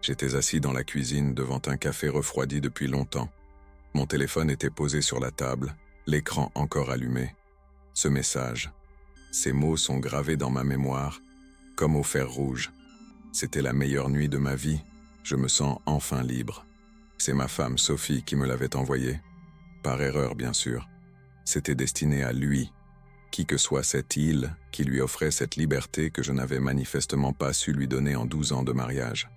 J'étais assis dans la cuisine devant un café refroidi depuis longtemps. Mon téléphone était posé sur la table, l'écran encore allumé. Ce message, ces mots sont gravés dans ma mémoire, comme au fer rouge. C'était la meilleure nuit de ma vie, je me sens enfin libre. C'est ma femme Sophie qui me l'avait envoyé. Par erreur, bien sûr. C'était destiné à lui, qui que soit cette île qui lui offrait cette liberté que je n'avais manifestement pas su lui donner en 12 ans de mariage.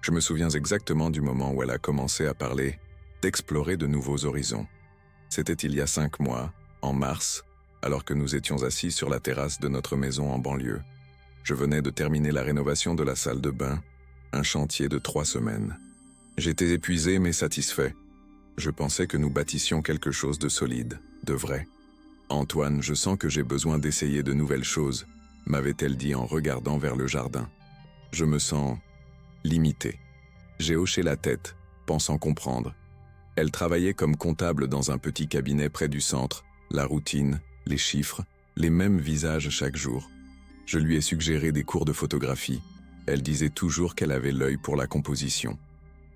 Je me souviens exactement du moment où elle a commencé à parler d'explorer de nouveaux horizons. C'était il y a 5 mois, en mars, alors que nous étions assis sur la terrasse de notre maison en banlieue. Je venais de terminer la rénovation de la salle de bain, un chantier de 3 semaines. J'étais épuisé mais satisfait. Je pensais que nous bâtissions quelque chose de solide, de vrai. « Antoine, je sens que j'ai besoin d'essayer de nouvelles choses », m'avait-elle dit en regardant vers le jardin. Je me sens limité. J'ai hoché la tête, pensant comprendre. Elle travaillait comme comptable dans un petit cabinet près du centre, la routine, les chiffres, les mêmes visages chaque jour. Je lui ai suggéré des cours de photographie. Elle disait toujours qu'elle avait l'œil pour la composition.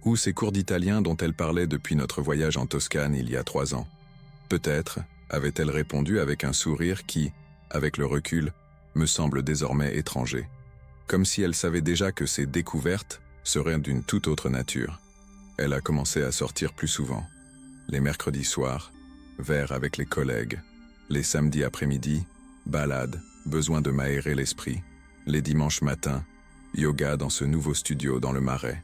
Ou ces cours d'italien dont elle parlait depuis notre voyage en Toscane il y a 3 ans. Peut-être, avait-elle répondu avec un sourire qui, avec le recul, me semble désormais étranger. Comme si elle savait déjà que ses découvertes seraient d'une toute autre nature. Elle a commencé à sortir plus souvent. Les mercredis soirs, verre avec les collègues. Les samedis après-midi, balade, besoin de m'aérer l'esprit. Les dimanches matins, yoga dans ce nouveau studio dans le Marais.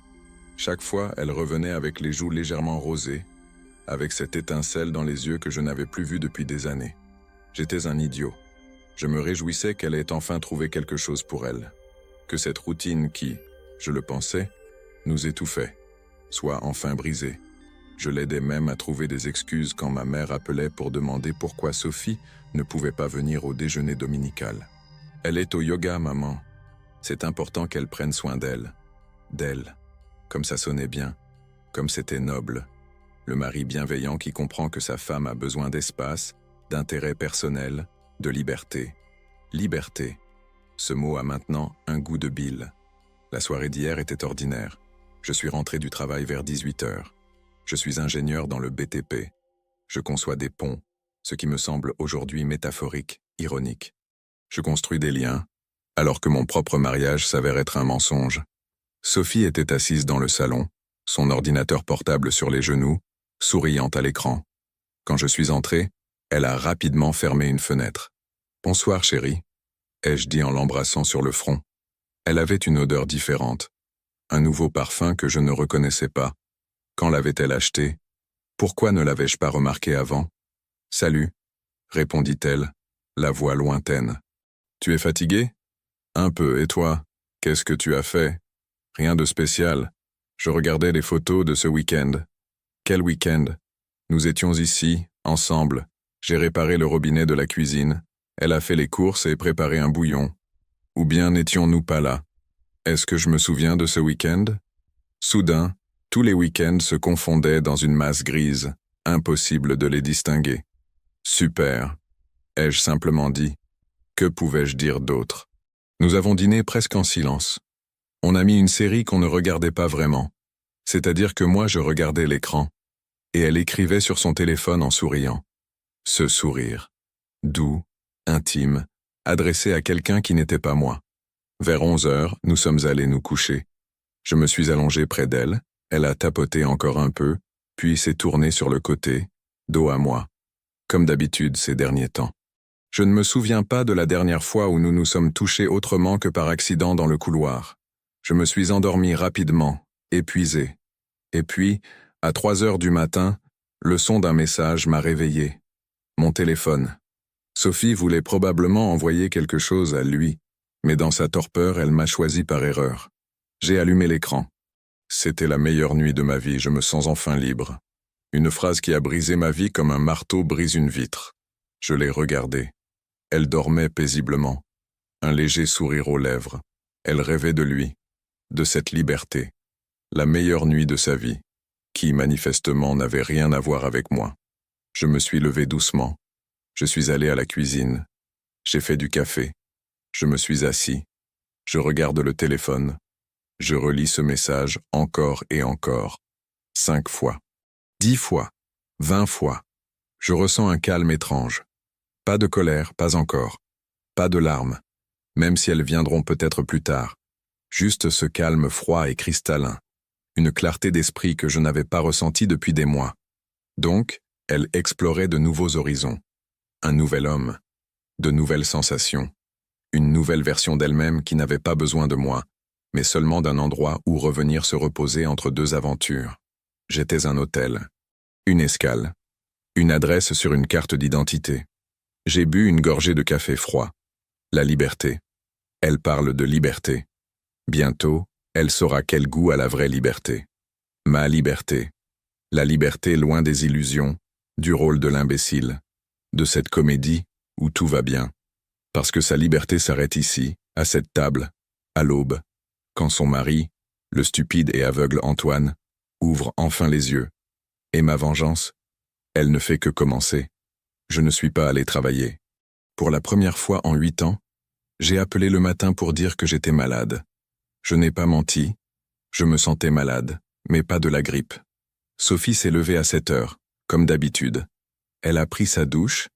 Chaque fois, elle revenait avec les joues légèrement rosées, avec cette étincelle dans les yeux que je n'avais plus vue depuis des années. J'étais un idiot. Je me réjouissais qu'elle ait enfin trouvé quelque chose pour elle. Que cette routine qui, je le pensais, nous étouffait, soit enfin brisée. Je l'aidais même à trouver des excuses quand ma mère appelait pour demander pourquoi Sophie ne pouvait pas venir au déjeuner dominical. « Elle est au yoga, maman. C'est important qu'elle prenne soin d'elle. D'elle. » Comme ça sonnait bien, comme c'était noble. Le mari bienveillant qui comprend que sa femme a besoin d'espace, d'intérêt personnel, de liberté. Liberté. Ce mot a maintenant un goût de bile. La soirée d'hier était ordinaire. Je suis rentré du travail vers 18h. Je suis ingénieur dans le BTP. Je conçois des ponts, ce qui me semble aujourd'hui métaphorique, ironique. Je construis des liens, alors que mon propre mariage s'avère être un mensonge. Sophie était assise dans le salon, son ordinateur portable sur les genoux, souriante à l'écran. Quand je suis entré, elle a rapidement fermé une fenêtre. « Bonsoir, chérie », ai-je dit en l'embrassant sur le front. Elle avait une odeur différente, un nouveau parfum que je ne reconnaissais pas. Quand l'avait-elle acheté? Pourquoi ne l'avais-je pas remarqué avant? « Salut », répondit-elle, la voix lointaine. « Tu es fatigué? »« Un peu, et toi? Qu'est-ce que tu as fait? » « Rien de spécial. Je regardais les photos de ce week-end. » « Quel week-end? » Nous étions ici, ensemble. J'ai réparé le robinet de la cuisine. Elle a fait les courses et préparé un bouillon. Ou bien n'étions-nous pas là? Est-ce que je me souviens de ce week-end? Soudain, tous les week-ends se confondaient dans une masse grise, impossible de les distinguer. Super, ai-je simplement dit. Que pouvais-je dire d'autre? Nous avons dîné presque en silence. On a mis une série qu'on ne regardait pas vraiment. C'est-à-dire que moi je regardais l'écran, et elle écrivait sur son téléphone en souriant. Ce sourire, doux, intime, adressé à quelqu'un qui n'était pas moi. Vers 11h, nous sommes allés nous coucher. Je me suis allongé près d'elle, elle a tapoté encore un peu, puis s'est tournée sur le côté, dos à moi, comme d'habitude ces derniers temps. Je ne me souviens pas de la dernière fois où nous nous sommes touchés autrement que par accident dans le couloir. Je me suis endormi rapidement, épuisé. Et puis, à 3h du matin, le son d'un message m'a réveillé. Mon téléphone. Sophie voulait probablement envoyer quelque chose à lui, mais dans sa torpeur, elle m'a choisi par erreur. J'ai allumé l'écran. C'était la meilleure nuit de ma vie, je me sens enfin libre. Une phrase qui a brisé ma vie comme un marteau brise une vitre. Je l'ai regardée. Elle dormait paisiblement. Un léger sourire aux lèvres. Elle rêvait de lui, de cette liberté. La meilleure nuit de sa vie, qui manifestement n'avait rien à voir avec moi. Je me suis levé doucement. Je suis allé à la cuisine. J'ai fait du café. Je me suis assis. Je regarde le téléphone. Je relis ce message encore et encore. 5 fois. 10 fois. 20 fois. Je ressens un calme étrange. Pas de colère, pas encore. Pas de larmes, même si elles viendront peut-être plus tard. Juste ce calme froid et cristallin. Une clarté d'esprit que je n'avais pas ressentie depuis des mois. Donc, elle explorait de nouveaux horizons. Un nouvel homme. De nouvelles sensations. Une nouvelle version d'elle-même qui n'avait pas besoin de moi, mais seulement d'un endroit où revenir se reposer entre deux aventures. J'étais un hôtel. Une escale. Une adresse sur une carte d'identité. J'ai bu une gorgée de café froid. La liberté. Elle parle de liberté. Bientôt, elle saura quel goût a la vraie liberté. Ma liberté. La liberté loin des illusions, du rôle de l'imbécile, de cette comédie où tout va bien. Parce que sa liberté s'arrête ici, à cette table, à l'aube, quand son mari, le stupide et aveugle Antoine, ouvre enfin les yeux. Et ma vengeance, elle ne fait que commencer. Je ne suis pas allé travailler. Pour la première fois en 8 ans, j'ai appelé le matin pour dire que j'étais malade. Je n'ai pas menti. Je me sentais malade, mais pas de la grippe. Sophie s'est levée à 7 heures, comme d'habitude. Elle a pris sa douche,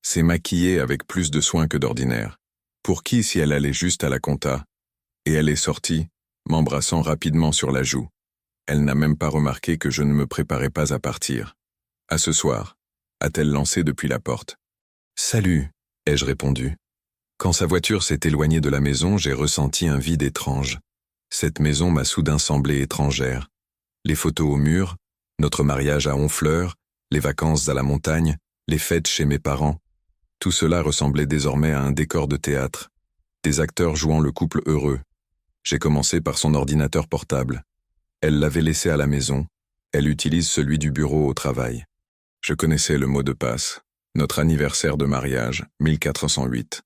s'est maquillée avec plus de soin que d'ordinaire. Pour qui si elle allait juste à la compta? Et elle est sortie, m'embrassant rapidement sur la joue. Elle n'a même pas remarqué que je ne me préparais pas à partir. À ce soir, a-t-elle lancé depuis la porte. Salut, ai-je répondu. Quand sa voiture s'est éloignée de la maison, j'ai ressenti un vide étrange. Cette maison m'a soudain semblé étrangère. Les photos au mur, notre mariage à Honfleur, les vacances à la montagne, les fêtes chez mes parents. Tout cela ressemblait désormais à un décor de théâtre. Des acteurs jouant le couple heureux. J'ai commencé par son ordinateur portable. Elle l'avait laissé à la maison. Elle utilise celui du bureau au travail. Je connaissais le mot de passe. Notre anniversaire de mariage, 1408.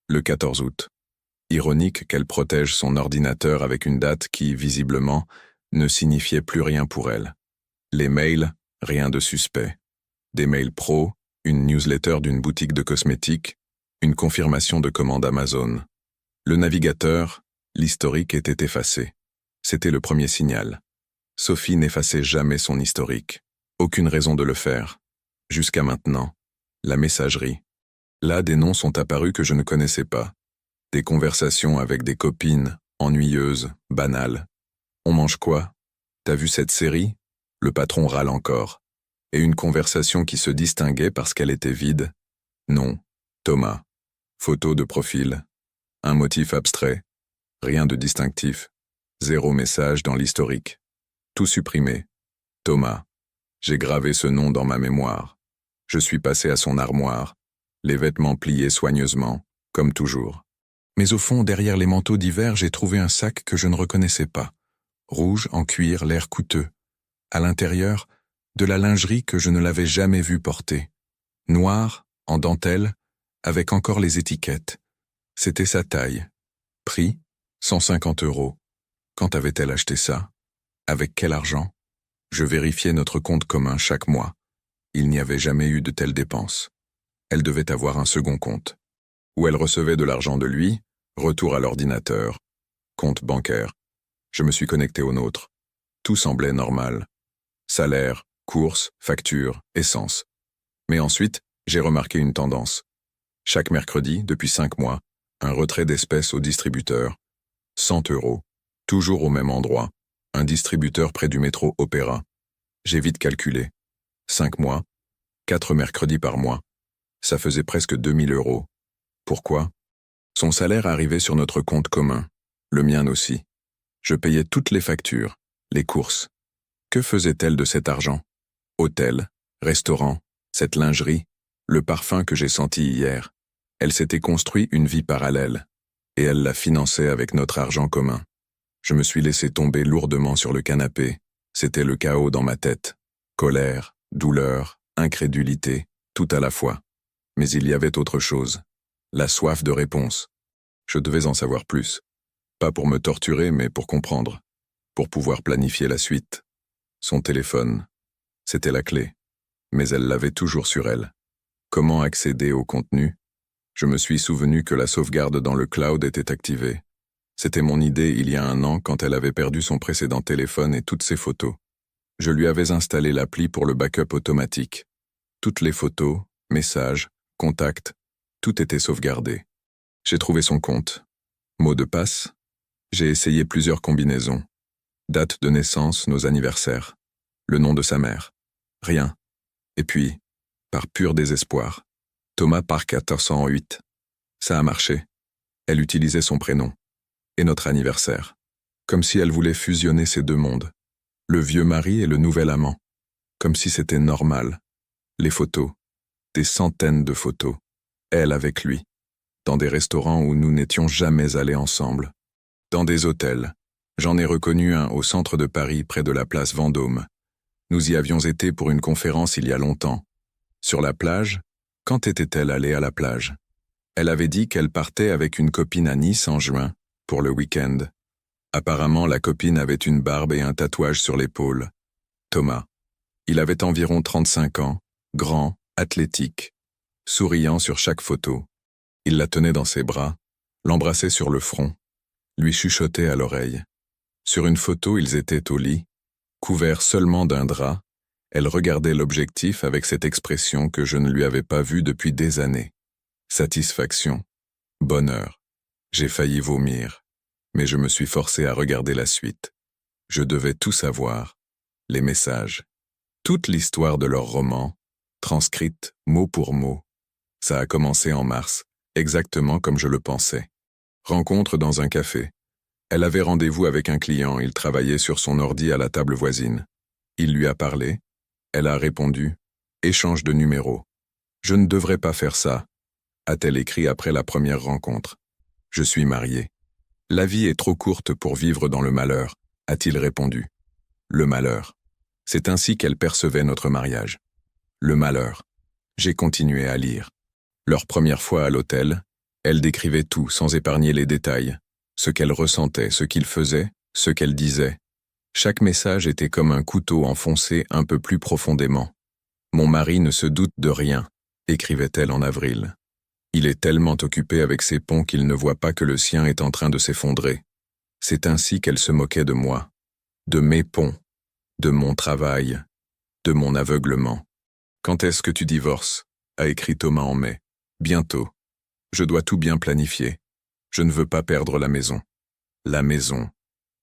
Le 14 août. Ironique qu'elle protège son ordinateur avec une date qui, visiblement, ne signifiait plus rien pour elle. Les mails, rien de suspect. Des mails pro, une newsletter d'une boutique de cosmétiques, une confirmation de commande Amazon. Le navigateur, l'historique était effacé. C'était le premier signal. Sophie n'effaçait jamais son historique. Aucune raison de le faire. Jusqu'à maintenant. La messagerie. Là, des noms sont apparus que je ne connaissais pas. Des conversations avec des copines, ennuyeuses, banales. On mange quoi? T'as vu cette série? Le patron râle encore. Et une conversation qui se distinguait parce qu'elle était vide. Non. Thomas. Photo de profil. Un motif abstrait. Rien de distinctif. 0 message dans l'historique. Tout supprimé. Thomas. J'ai gravé ce nom dans ma mémoire. Je suis passé à son armoire. Les vêtements pliés soigneusement, comme toujours. Mais au fond, derrière les manteaux d'hiver, j'ai trouvé un sac que je ne reconnaissais pas. Rouge, en cuir, l'air coûteux. À l'intérieur, de la lingerie que je ne l'avais jamais vue porter. Noire, en dentelle, avec encore les étiquettes. C'était sa taille. Prix, 150 €. Quand avait-elle acheté ça? Avec quel argent? Je vérifiais notre compte commun chaque mois. Il n'y avait jamais eu de telles dépenses. Elle devait avoir un second compte. Où elle recevait de l'argent de lui, retour à l'ordinateur, compte bancaire. Je me suis connecté au nôtre. Tout semblait normal. Salaire, courses, factures, essence. Mais ensuite, j'ai remarqué une tendance. Chaque mercredi, depuis 5 mois, un retrait d'espèces au distributeur. 100 €. Toujours au même endroit. Un distributeur près du métro Opéra. J'ai vite calculé. 5 mois, 4 mercredis par mois. Ça faisait presque 2000 €. Pourquoi? Son salaire arrivait sur notre compte commun. Le mien aussi. Je payais toutes les factures, les courses. Que faisait-elle de cet argent? Hôtel, restaurant, cette lingerie, le parfum que j'ai senti hier. Elle s'était construit une vie parallèle. Et elle la finançait avec notre argent commun. Je me suis laissé tomber lourdement sur le canapé. C'était le chaos dans ma tête. Colère, douleur, incrédulité, tout à la fois. Mais il y avait autre chose. La soif de réponse. Je devais en savoir plus. Pas pour me torturer, mais pour comprendre. Pour pouvoir planifier la suite. Son téléphone. C'était la clé. Mais elle l'avait toujours sur elle. Comment accéder au contenu? Je me suis souvenu que la sauvegarde dans le cloud était activée. C'était mon idée il y a 1 an quand elle avait perdu son précédent téléphone et toutes ses photos. Je lui avais installé l'appli pour le backup automatique. Toutes les photos, messages, contacts, tout était sauvegardé. J'ai trouvé son compte. Mot de passe. J'ai essayé plusieurs combinaisons. Date de naissance, nos anniversaires. Le nom de sa mère. Rien. Et puis, par pur désespoir, Thomas Parker 408. Ça a marché. Elle utilisait son prénom. Et notre anniversaire. Comme si elle voulait fusionner ces 2 mondes. Le vieux mari et le nouvel amant. Comme si c'était normal. Les photos. Des centaines de photos. Elle avec lui. Dans des restaurants où nous n'étions jamais allés ensemble. Dans des hôtels. J'en ai reconnu un au centre de Paris près de la place Vendôme. Nous y avions été pour une conférence il y a longtemps. Sur la plage, quand était-elle allée à la plage? Elle avait dit qu'elle partait avec une copine à Nice en juin, pour le week-end. Apparemment, la copine avait une barbe et un tatouage sur l'épaule. Thomas. Il avait environ 35 ans, grand, athlétique, souriant sur chaque photo. Il la tenait dans ses bras, l'embrassait sur le front, lui chuchotait à l'oreille. Sur une photo, ils étaient au lit, couverts seulement d'un drap. Elle regardait l'objectif avec cette expression que je ne lui avais pas vue depuis des années. Satisfaction, bonheur. J'ai failli vomir, mais je me suis forcé à regarder la suite. Je devais tout savoir, les messages, toute l'histoire de leur roman, transcrite mot pour mot. Ça a commencé en mars, exactement comme je le pensais. Rencontre dans un café. Elle avait rendez-vous avec un client, il travaillait sur son ordi à la table voisine. Il lui a parlé, elle a répondu, échange de numéros. Je ne devrais pas faire ça, a-t-elle écrit après la première rencontre. Je suis marié. La vie est trop courte pour vivre dans le malheur, a-t-il répondu. Le malheur. C'est ainsi qu'elle percevait notre mariage. Le malheur. J'ai continué à lire. Leur première fois à l'hôtel, elle décrivait tout sans épargner les détails. Ce qu'elle ressentait, ce qu'il faisait, ce qu'elle disait. Chaque message était comme un couteau enfoncé un peu plus profondément. Mon mari ne se doute de rien, écrivait-elle en avril. Il est tellement occupé avec ses ponts qu'il ne voit pas que le sien est en train de s'effondrer. C'est ainsi qu'elle se moquait de moi, de mes ponts, de mon travail, de mon aveuglement. Quand est-ce que tu divorces? A écrit Thomas en mai. Bientôt. Je dois tout bien planifier. Je ne veux pas perdre la maison. La maison.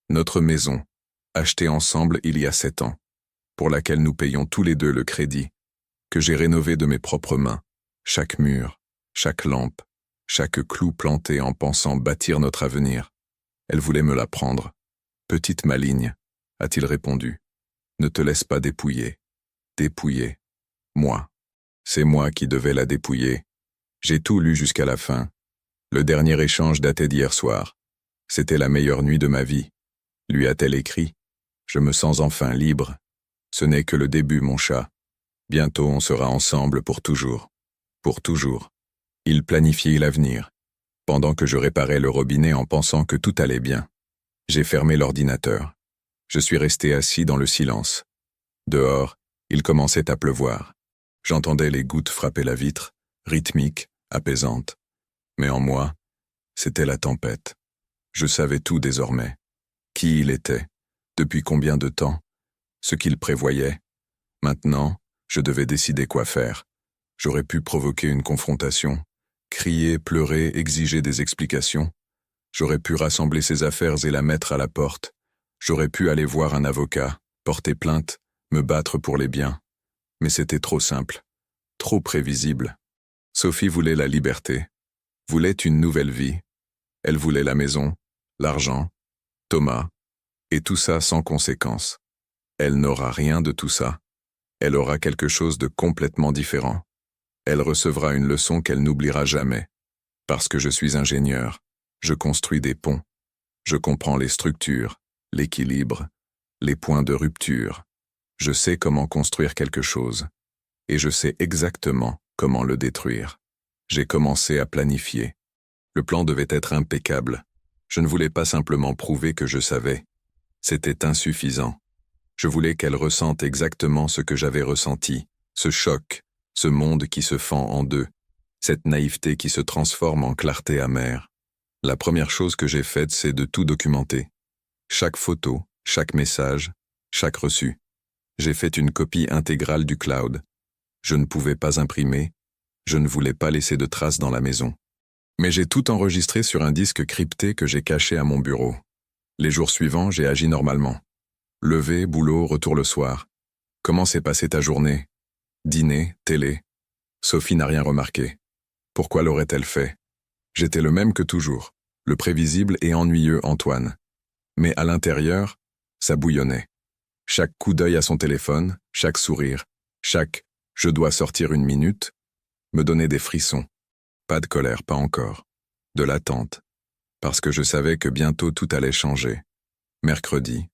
Notre maison. Achetée ensemble il y a 7 ans. Pour laquelle nous payons tous les 2 le crédit. Que j'ai rénové de mes propres mains. Chaque mur, chaque lampe, chaque clou planté en pensant bâtir notre avenir. Elle voulait me la prendre. Petite maligne, a-t-il répondu. Ne te laisse pas dépouiller. Dépouiller. Moi. C'est moi qui devais la dépouiller. J'ai tout lu jusqu'à la fin. Le dernier échange datait d'hier soir. C'était la meilleure nuit de ma vie. Lui a-t-elle écrit. Je me sens enfin libre. Ce n'est que le début, mon chat. Bientôt on sera ensemble pour toujours. Pour toujours. Il planifiait l'avenir. Pendant que je réparais le robinet en pensant que tout allait bien. J'ai fermé l'ordinateur. Je suis resté assis dans le silence. Dehors, il commençait à pleuvoir. J'entendais les gouttes frapper la vitre, rythmiques, apaisantes. Mais en moi, c'était la tempête. Je savais tout désormais. Qui il était, depuis combien de temps, ce qu'il prévoyait. Maintenant, je devais décider quoi faire. J'aurais pu provoquer une confrontation, crier, pleurer, exiger des explications. J'aurais pu rassembler ses affaires et la mettre à la porte. J'aurais pu aller voir un avocat, porter plainte, me battre pour les biens. Mais c'était trop simple, trop prévisible. Sophie voulait la liberté, voulait une nouvelle vie. Elle voulait la maison, l'argent, Thomas, et tout ça sans conséquence. Elle n'aura rien de tout ça. Elle aura quelque chose de complètement différent. Elle recevra une leçon qu'elle n'oubliera jamais. Parce que je suis ingénieur, je construis des ponts. Je comprends les structures, l'équilibre, les points de rupture. Je sais comment construire quelque chose. Et je sais exactement comment le détruire. J'ai commencé à planifier. Le plan devait être impeccable. Je ne voulais pas simplement prouver que je savais. C'était insuffisant. Je voulais qu'elle ressente exactement ce que j'avais ressenti, ce choc, ce monde qui se fend en deux, cette naïveté qui se transforme en clarté amère. La première chose que j'ai faite, c'est de tout documenter. Chaque photo, chaque message, chaque reçu. J'ai fait une copie intégrale du cloud. Je ne pouvais pas imprimer, je ne voulais pas laisser de traces dans la maison. Mais j'ai tout enregistré sur un disque crypté que j'ai caché à mon bureau. Les jours suivants, j'ai agi normalement. Lever, boulot, retour le soir. Comment s'est passée ta journée? Dîner, télé. Sophie n'a rien remarqué. Pourquoi l'aurait-elle fait? J'étais le même que toujours, le prévisible et ennuyeux Antoine. Mais à l'intérieur, ça bouillonnait. Chaque coup d'œil à son téléphone, chaque sourire, chaque « je dois sortir une minute » me donnait des frissons. Pas de colère, pas encore. De l'attente. Parce que je savais que bientôt tout allait changer. Mercredi,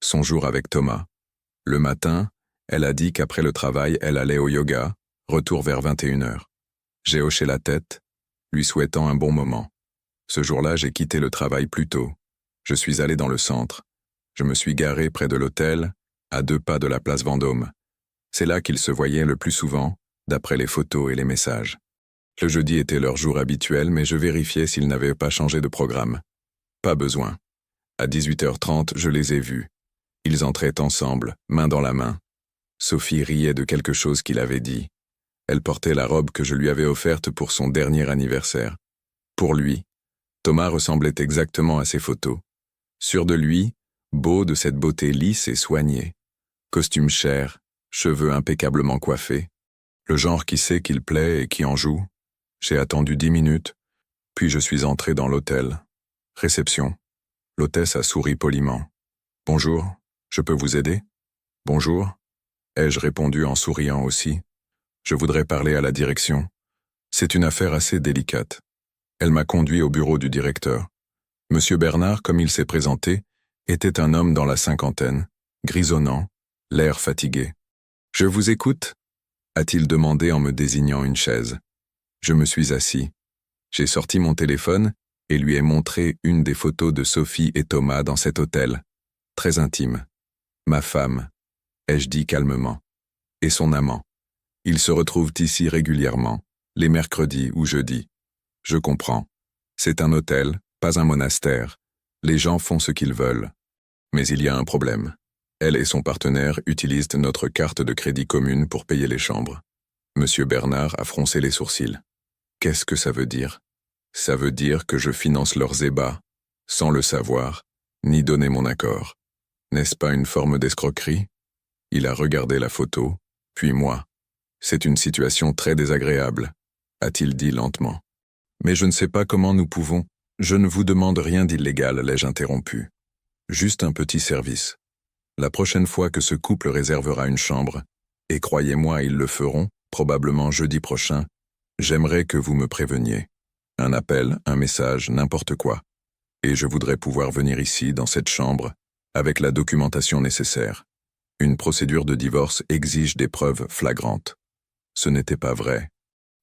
son jour avec Thomas. Le matin, elle a dit qu'après le travail, elle allait au yoga, retour vers 21h. J'ai hoché la tête, lui souhaitant un bon moment. Ce jour-là, j'ai quitté le travail plus tôt. Je suis allé dans le centre. Je me suis garé près de l'hôtel, à 2 pas de la place Vendôme. C'est là qu'ils se voyaient le plus souvent, d'après les photos et les messages. Le jeudi était leur jour habituel, mais je vérifiais s'ils n'avaient pas changé de programme. Pas besoin. À 18h30, je les ai vus. Ils entraient ensemble, main dans la main. Sophie riait de quelque chose qu'il avait dit. Elle portait la robe que je lui avais offerte pour son dernier anniversaire. Pour lui, Thomas ressemblait exactement à ses photos. Sûr de lui, beau de cette beauté lisse et soignée. Costume cher, cheveux impeccablement coiffés. Le genre qui sait qu'il plaît et qui en joue. J'ai attendu 10 minutes, puis je suis entré dans l'hôtel. Réception. L'hôtesse a souri poliment. « Bonjour, je peux vous aider ?»« Bonjour. » ai-je répondu en souriant aussi. « Je voudrais parler à la direction. C'est une affaire assez délicate. » Elle m'a conduit au bureau du directeur. Monsieur Bernard, comme il s'est présenté, était un homme dans la cinquantaine, grisonnant, l'air fatigué. « Je vous écoute ?» a-t-il demandé en me désignant une chaise. Je me suis assis. J'ai sorti mon téléphone et lui ai montré une des photos de Sophie et Thomas dans cet hôtel. Très intime. Ma femme, ai-je dit calmement, et son amant. Ils se retrouvent ici régulièrement, les mercredis ou jeudis. Je comprends. C'est un hôtel, pas un monastère. Les gens font ce qu'ils veulent. Mais il y a un problème. Elle et son partenaire utilisent notre carte de crédit commune pour payer les chambres. Monsieur Bernard a froncé les sourcils. Qu'est-ce que ça veut dire? Ça veut dire que je finance leurs ébats, sans le savoir, ni donner mon accord. N'est-ce pas une forme d'escroquerie? Il a regardé la photo, puis moi. C'est une situation très désagréable, a-t-il dit lentement. Mais je ne sais pas comment nous pouvons. Je ne vous demande rien d'illégal, l'ai-je interrompu. Juste un petit service. La prochaine fois que ce couple réservera une chambre, et croyez-moi, ils le feront, probablement jeudi prochain, j'aimerais que vous me préveniez. Un appel, un message, n'importe quoi. Et je voudrais pouvoir venir ici, dans cette chambre, avec la documentation nécessaire. Une procédure de divorce exige des preuves flagrantes. Ce n'était pas vrai.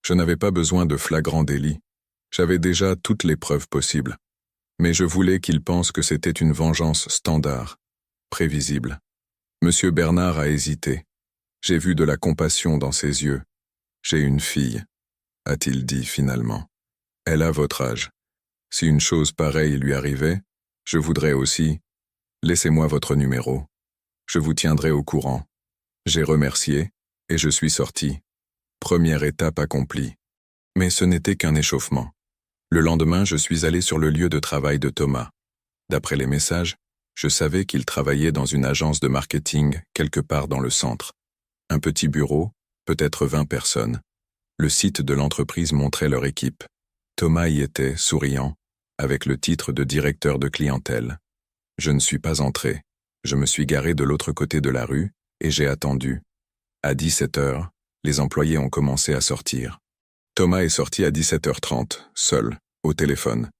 Je n'avais pas besoin de flagrant délit. J'avais déjà toutes les preuves possibles. Mais je voulais qu'ils pensent que c'était une vengeance standard, prévisible. Monsieur Bernard a hésité. J'ai vu de la compassion dans ses yeux. J'ai une fille, a-t-il dit finalement. Elle a votre âge. Si une chose pareille lui arrivait, je voudrais aussi. Laissez-moi votre numéro. Je vous tiendrai au courant. J'ai remercié, et je suis sorti. Première étape accomplie. Mais ce n'était qu'un échauffement. Le lendemain, je suis allé sur le lieu de travail de Thomas. D'après les messages, je savais qu'il travaillait dans une agence de marketing quelque part dans le centre. Un petit bureau, peut-être 20 personnes. Le site de l'entreprise montrait leur équipe. Thomas y était, souriant, avec le titre de directeur de clientèle. Je ne suis pas entré. Je me suis garé de l'autre côté de la rue et j'ai attendu. À 17h, les employés ont commencé à sortir. Thomas est sorti à 17h30, seul, au téléphone.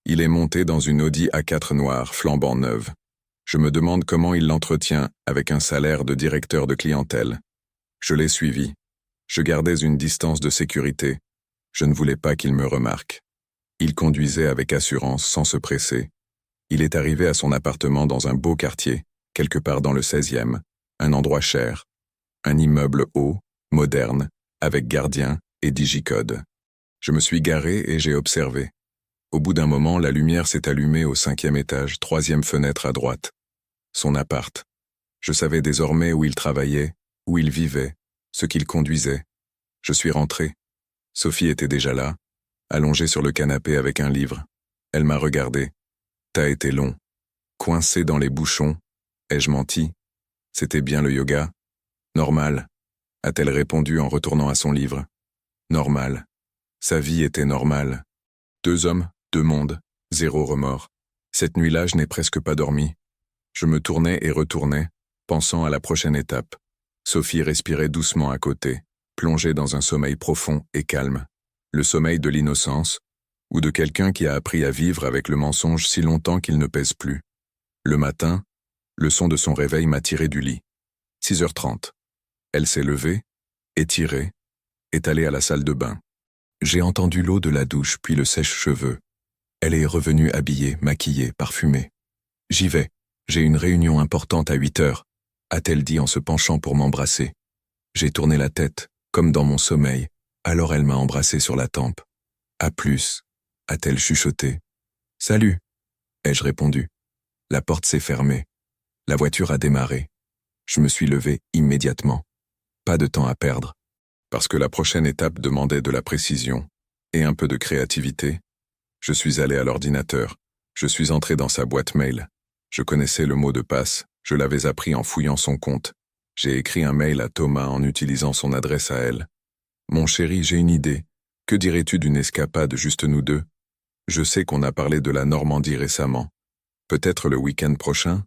Il est monté dans une Audi A4 noire, flambant neuve. Je me demande comment il l'entretient avec un salaire de directeur de clientèle. Je l'ai suivi. Je gardais une distance de sécurité. Je ne voulais pas qu'il me remarque. Il conduisait avec assurance, sans se presser. Il est arrivé à son appartement dans un beau quartier, quelque part dans le 16e, un endroit cher. Un immeuble haut, moderne, avec gardien et digicode. Je me suis garé et j'ai observé. Au bout d'un moment, la lumière s'est allumée au 5e étage, 3e fenêtre à droite. Son appart. Je savais désormais où il travaillait, où il vivait, ce qu'il conduisait. Je suis rentré. Sophie était déjà là, allongée sur le canapé avec un livre. Elle m'a regardé. T'as été long. Coincé dans les bouchons. Ai-je menti? C'était bien le yoga? Normal, a-t-elle répondu en retournant à son livre. Normal. Sa vie était normale. 2 hommes, 2 mondes, 0 remords. Cette nuit-là, je n'ai presque pas dormi. Je me tournais et retournais, pensant à la prochaine étape. Sophie respirait doucement à côté, plongée dans un sommeil profond et calme. Le sommeil de l'innocence, ou de quelqu'un qui a appris à vivre avec le mensonge si longtemps qu'il ne pèse plus. Le matin, le son de son réveil m'a tiré du lit. 6h30. Elle s'est levée, étirée, est allée à la salle de bain. J'ai entendu l'eau de la douche puis le sèche-cheveux. Elle est revenue habillée, maquillée, parfumée. J'y vais, j'ai une réunion importante à 8h, a-t-elle dit en se penchant pour m'embrasser. J'ai tourné la tête, comme dans mon sommeil, alors elle m'a embrassé sur la tempe. À plus, a-t-elle chuchoté. Salut, ai-je répondu. La porte s'est fermée. La voiture a démarré. Je me suis levé immédiatement. Pas de temps à perdre. Parce que la prochaine étape demandait de la précision et un peu de créativité. Je suis allé à l'ordinateur. Je suis entré dans sa boîte mail. Je connaissais le mot de passe. Je l'avais appris en fouillant son compte. J'ai écrit un mail à Thomas en utilisant son adresse à elle. Mon chéri, j'ai une idée. Que dirais-tu d'une escapade juste nous deux? Je sais qu'on a parlé de la Normandie récemment. Peut-être le week-end prochain?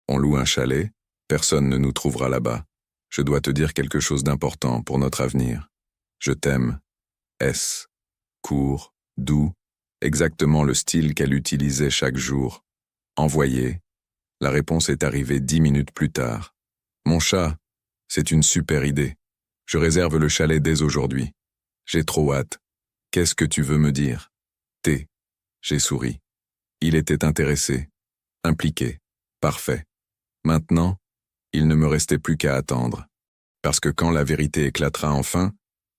On loue un chalet, personne ne nous trouvera là-bas. Je dois te dire quelque chose d'important pour notre avenir. Je t'aime. S. Court, doux, exactement le style qu'elle utilisait chaque jour. Envoyé. La réponse est arrivée 10 minutes plus tard. Mon chat, c'est une super idée. Je réserve le chalet dès aujourd'hui. J'ai trop hâte. Qu'est-ce que tu veux me dire? T. J'ai souri. Il était intéressé. Impliqué. Parfait. Maintenant, il ne me restait plus qu'à attendre. Parce que quand la vérité éclatera enfin,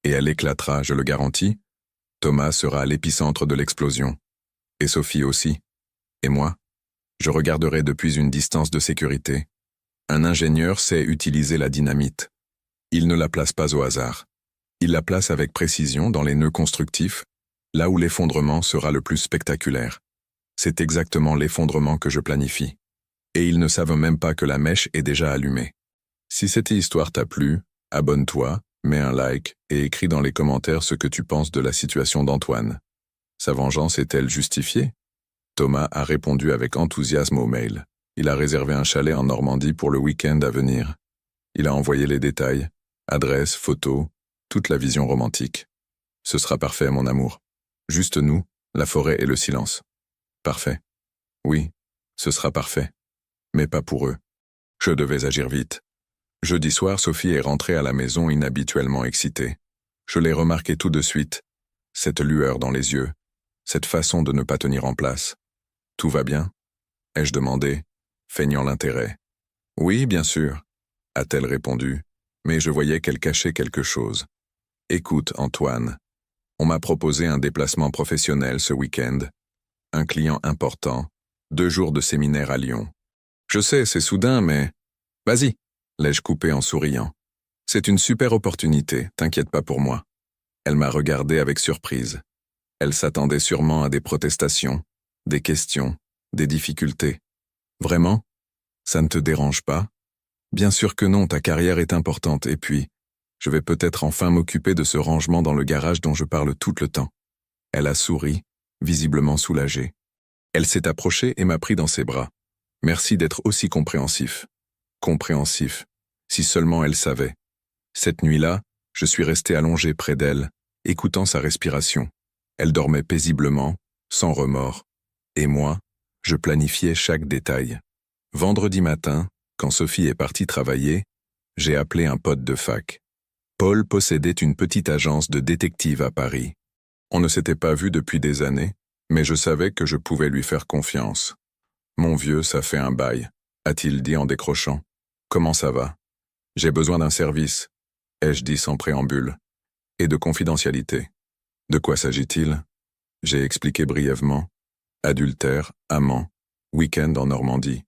et elle éclatera, je le garantis, Thomas sera à l'épicentre de l'explosion. Et Sophie aussi. Et moi? Je regarderai depuis une distance de sécurité. Un ingénieur sait utiliser la dynamite. Il ne la place pas au hasard. Il la place avec précision dans les nœuds constructifs, là où l'effondrement sera le plus spectaculaire. C'est exactement l'effondrement que je planifie. Et ils ne savent même pas que la mèche est déjà allumée. Si cette histoire t'a plu, abonne-toi, mets un like et écris dans les commentaires ce que tu penses de la situation d'Antoine. Sa vengeance est-elle justifiée? Thomas a répondu avec enthousiasme au mail. Il a réservé un chalet en Normandie pour le week-end à venir. Il a envoyé les détails, adresse, photos, toute la vision romantique. Ce sera parfait, mon amour. Juste nous, la forêt et le silence. Parfait. Oui, ce sera parfait. Mais pas pour eux. Je devais agir vite. Jeudi soir, Sophie est rentrée à la maison inhabituellement excitée. Je l'ai remarqué tout de suite. Cette lueur dans les yeux. Cette façon de ne pas tenir en place. Tout va bien? Ai-je demandé, feignant l'intérêt. Oui, bien sûr, a-t-elle répondu, mais je voyais qu'elle cachait quelque chose. Écoute, Antoine, on m'a proposé un déplacement professionnel ce week-end. Un client important, 2 jours de séminaire à Lyon. Je sais, c'est soudain, mais... Vas-y, l'ai-je coupé en souriant. C'est une super opportunité, t'inquiète pas pour moi. Elle m'a regardé avec surprise. Elle s'attendait sûrement à des protestations, des questions, des difficultés. Vraiment? Ça ne te dérange pas? Bien sûr que non, ta carrière est importante, et puis, je vais peut-être enfin m'occuper de ce rangement dans le garage dont je parle tout le temps. Elle a souri, visiblement soulagée. Elle s'est approchée et m'a pris dans ses bras. Merci d'être aussi compréhensif. Compréhensif, si seulement elle savait. Cette nuit-là, je suis resté allongé près d'elle, écoutant sa respiration. Elle dormait paisiblement, sans remords. Et moi, je planifiais chaque détail. Vendredi matin, quand Sophie est partie travailler, j'ai appelé un pote de fac. Paul possédait une petite agence de détective à Paris. On ne s'était pas vu depuis des années, mais je savais que je pouvais lui faire confiance. Mon vieux, ça fait un bail, a-t-il dit en décrochant. Comment ça va? J'ai besoin d'un service, ai-je dit sans préambule. Et de confidentialité. De quoi s'agit-il? J'ai expliqué brièvement. Adultère, amant, week-end en Normandie.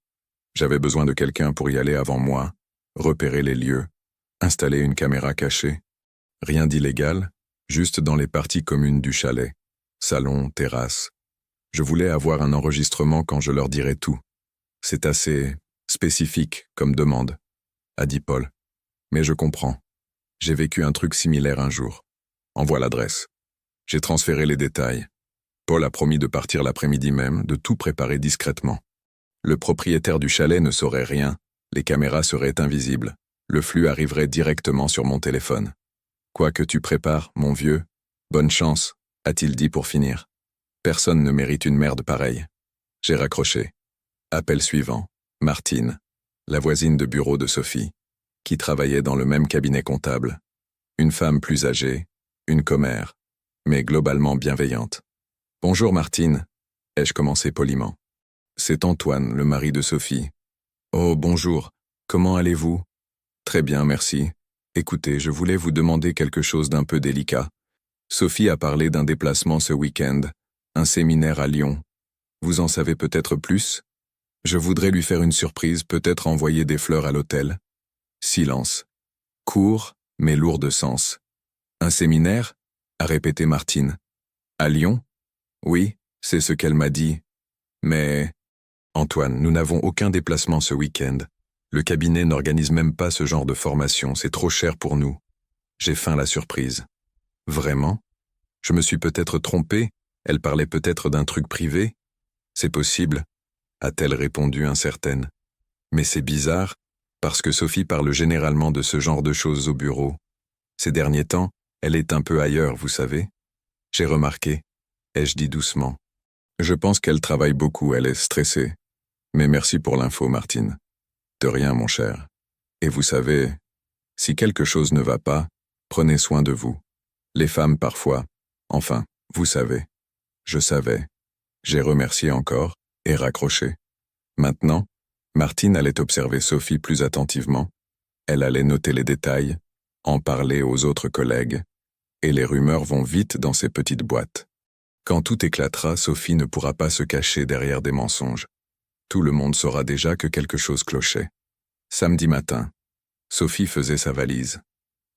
J'avais besoin de quelqu'un pour y aller avant moi, repérer les lieux, installer une caméra cachée. Rien d'illégal, juste dans les parties communes du chalet. Salon, terrasse. Je voulais avoir un enregistrement quand je leur dirais tout. C'est assez spécifique comme demande, a dit Paul. Mais je comprends. J'ai vécu un truc similaire un jour. Envoie l'adresse. J'ai transféré les détails. Paul a promis de partir l'après-midi même, de tout préparer discrètement. Le propriétaire du chalet ne saurait rien, les caméras seraient invisibles. Le flux arriverait directement sur mon téléphone. Quoi que tu prépares, mon vieux, bonne chance, a-t-il dit pour finir. Personne ne mérite une merde pareille. J'ai raccroché. Appel suivant. Martine, la voisine de bureau de Sophie, qui travaillait dans le même cabinet comptable. Une femme plus âgée, une commère, mais globalement bienveillante. Bonjour Martine, ai-je commencé poliment. C'est Antoine, le mari de Sophie. Oh, bonjour, comment allez-vous? Très bien, merci. Écoutez, je voulais vous demander quelque chose d'un peu délicat. Sophie a parlé d'un déplacement ce week-end, un séminaire à Lyon. Vous en savez peut-être plus? Je voudrais lui faire une surprise, peut-être envoyer des fleurs à l'hôtel. Silence. Court, mais lourd de sens. Un séminaire? A répété Martine. À Lyon? Oui, c'est ce qu'elle m'a dit. Mais... Antoine, nous n'avons aucun déplacement ce week-end. Le cabinet n'organise même pas ce genre de formation, c'est trop cher pour nous. J'ai faim la surprise. Vraiment? Je me suis peut-être trompé, elle parlait peut-être d'un truc privé? C'est possible, a-t-elle répondu incertaine. Mais c'est bizarre, parce que Sophie parle généralement de ce genre de choses au bureau. Ces derniers temps, elle est un peu ailleurs, vous savez. J'ai remarqué, ai-je dit doucement. Je pense qu'elle travaille beaucoup, elle est stressée. Mais merci pour l'info, Martine. De rien, mon cher. Et vous savez, si quelque chose ne va pas, prenez soin de vous. Les femmes parfois, enfin, vous savez. Je savais. J'ai remercié encore et raccroché. Maintenant, Martine allait observer Sophie plus attentivement. Elle allait noter les détails, en parler aux autres collègues, et les rumeurs vont vite dans ces petites boîtes. Quand tout éclatera, Sophie ne pourra pas se cacher derrière des mensonges. Tout le monde saura déjà que quelque chose clochait. Samedi matin, Sophie faisait sa valise.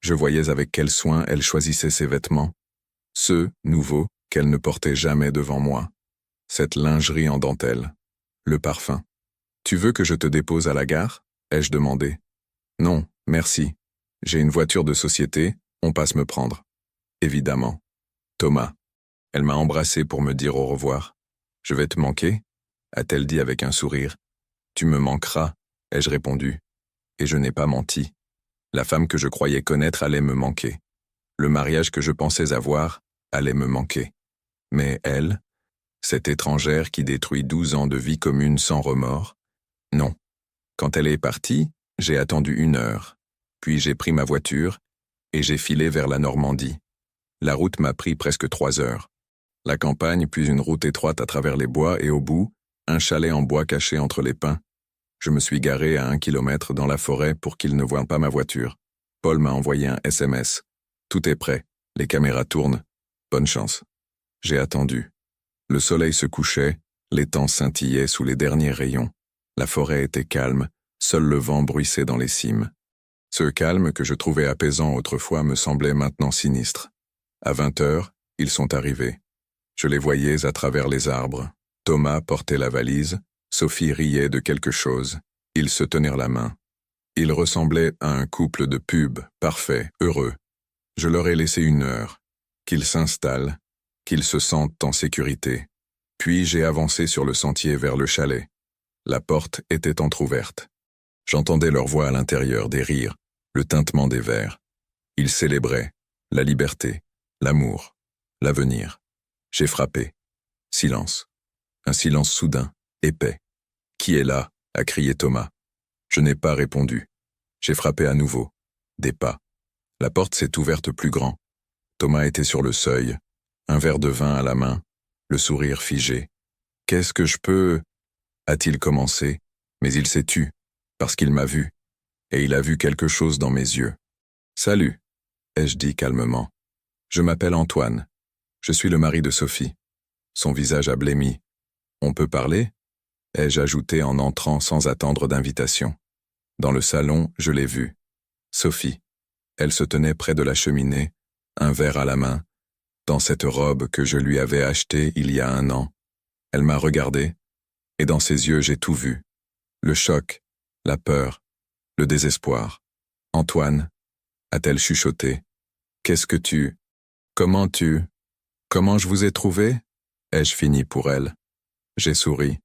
Je voyais avec quel soin elle choisissait ses vêtements, ceux, nouveaux, qu'elle ne portait jamais devant moi. Cette lingerie en dentelle, le parfum. Tu veux que je te dépose à la gare? Ai-je demandé. Non, merci. J'ai une voiture de société, on passe me prendre. Évidemment. Thomas. Elle m'a embrassé pour me dire au revoir. Je vais te manquer, a-t-elle dit avec un sourire. Tu me manqueras, ai-je répondu. Et je n'ai pas menti. La femme que je croyais connaître allait me manquer. Le mariage que je pensais avoir allait me manquer. Mais elle, cette étrangère qui détruit 12 ans de vie commune sans remords, non. Quand elle est partie, j'ai attendu 1 heure. Puis j'ai pris ma voiture et j'ai filé vers la Normandie. La route m'a pris presque 3 heures. La campagne, puis une route étroite à travers les bois et au bout, un chalet en bois caché entre les pins. Je me suis garé à 1 kilomètre dans la forêt pour qu'ils ne voient pas ma voiture. Paul m'a envoyé un SMS. Tout est prêt, les caméras tournent. Bonne chance. J'ai attendu. Le soleil se couchait, l'étang scintillait sous les derniers rayons. La forêt était calme, seul le vent bruissait dans les cimes. Ce calme que je trouvais apaisant autrefois me semblait maintenant sinistre. À 20 heures, ils sont arrivés. Je les voyais à travers les arbres. Thomas portait la valise, Sophie riait de quelque chose. Ils se tenirent la main. Ils ressemblaient à un couple de pubs, parfait, heureux. Je leur ai laissé 1 heure. Qu'ils s'installent, qu'ils se sentent en sécurité. Puis j'ai avancé sur le sentier vers le chalet. La porte était entr'ouverte. J'entendais leur voix à l'intérieur, des rires, le tintement des verres. Ils célébraient la liberté, l'amour, l'avenir. J'ai frappé. Silence. Un silence soudain, épais. « Qui est là ?» a crié Thomas. Je n'ai pas répondu. J'ai frappé à nouveau. Des pas. La porte s'est ouverte plus grand. Thomas était sur le seuil, un verre de vin à la main, le sourire figé. « Qu'est-ce que je peux ?» a-t-il commencé, mais il s'est tu, parce qu'il m'a vu, et il a vu quelque chose dans mes yeux. « Salut !» ai-je dit calmement. « Je m'appelle Antoine. Je suis le mari de Sophie. Son visage a blêmi. On peut parler? Ai-je ajouté en entrant sans attendre d'invitation. Dans le salon, je l'ai vue. Sophie. Elle se tenait près de la cheminée, un verre à la main, dans cette robe que je lui avais achetée il y a 1 an. Elle m'a regardé, et dans ses yeux j'ai tout vu. Le choc, la peur, le désespoir. Antoine, a-t-elle chuchoté. Qu'est-ce que tu... Comment je vous ai trouvé? Ai-je fini pour elle. J'ai souri.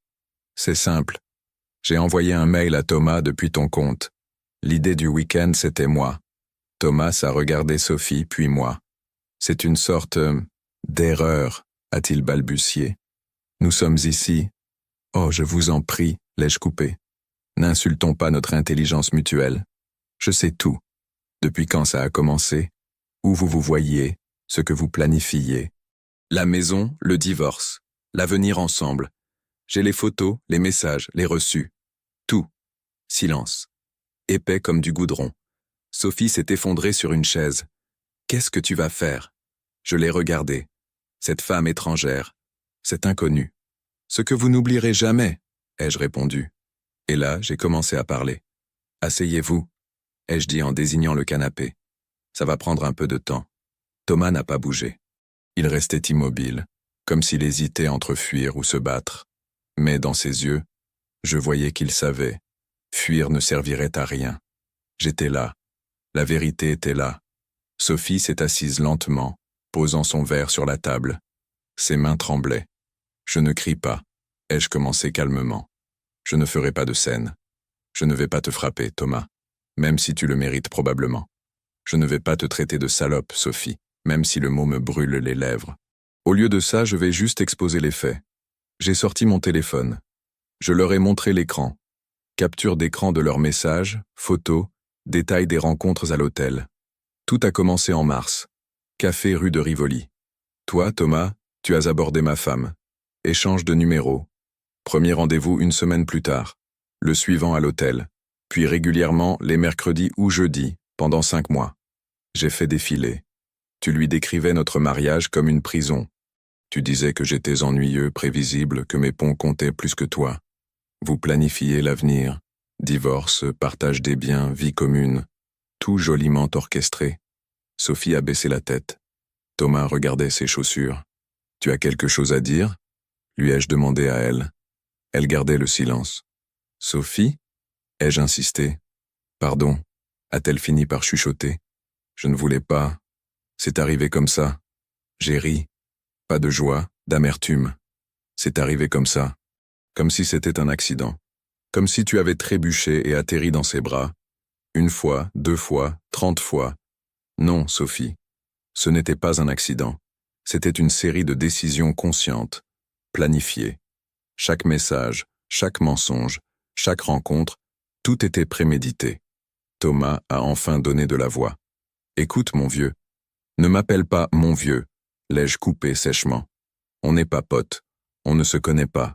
C'est simple. J'ai envoyé un mail à Thomas depuis ton compte. L'idée du week-end, c'était moi. Thomas a regardé Sophie, puis moi. C'est une sorte d'erreur, a-t-il balbutié. Nous sommes ici. Oh, je vous en prie, l'ai-je coupé. N'insultons pas notre intelligence mutuelle. Je sais tout. Depuis quand ça a commencé, où vous vous voyiez, ce que vous planifiez. La maison, le divorce, l'avenir ensemble. J'ai les photos, les messages, les reçus. Tout. Silence. Épais comme du goudron. Sophie s'est effondrée sur une chaise. Qu'est-ce que tu vas faire? Je l'ai regardée. Cette femme étrangère. Cet inconnu. Ce que vous n'oublierez jamais, ai-je répondu. Et là, j'ai commencé à parler. Asseyez-vous, ai-je dit en désignant le canapé. Ça va prendre un peu de temps. Thomas n'a pas bougé. Il restait immobile, comme s'il hésitait entre fuir ou se battre. Mais dans ses yeux, je voyais qu'il savait. Fuir ne servirait à rien. J'étais là. La vérité était là. Sophie s'est assise lentement, posant son verre sur la table. Ses mains tremblaient. Je ne crie pas, ai-je commencé calmement. Je ne ferai pas de scène. Je ne vais pas te frapper, Thomas, même si tu le mérites probablement. Je ne vais pas te traiter de salope, Sophie, même si le mot me brûle les lèvres. Au lieu de ça, je vais juste exposer les faits. J'ai sorti mon téléphone. Je leur ai montré l'écran. Capture d'écran de leurs messages, photos, détails des rencontres à l'hôtel. Tout a commencé en mars. Café rue de Rivoli. Toi, Thomas, tu as abordé ma femme. Échange de numéros. Premier rendez-vous 1 semaine plus tard. Le suivant à l'hôtel. Puis régulièrement les mercredis ou jeudis, pendant 5 mois. J'ai fait défiler. Tu lui décrivais notre mariage comme une prison. Tu disais que j'étais ennuyeux, prévisible, que mes ponts comptaient plus que toi. Vous planifiez l'avenir. Divorce, partage des biens, vie commune. Tout joliment orchestré. Sophie a baissé la tête. Thomas regardait ses chaussures. Tu as quelque chose à dire? Lui ai-je demandé à elle. Elle gardait le silence. Sophie? Ai-je insisté. Pardon, a-t-elle fini par chuchoter. Je ne voulais pas. C'est arrivé comme ça. J'ai ri. Pas de joie, d'amertume. C'est arrivé comme ça. Comme si c'était un accident. Comme si tu avais trébuché et atterri dans ses bras. 1 fois, 2 fois, 30 fois. Non, Sophie. Ce n'était pas un accident. C'était une série de décisions conscientes, planifiées. Chaque message, chaque mensonge, chaque rencontre, tout était prémédité. Thomas a enfin donné de la voix. Écoute, mon vieux. Ne m'appelle pas mon vieux, l'ai-je coupé sèchement. On n'est pas potes. On ne se connaît pas.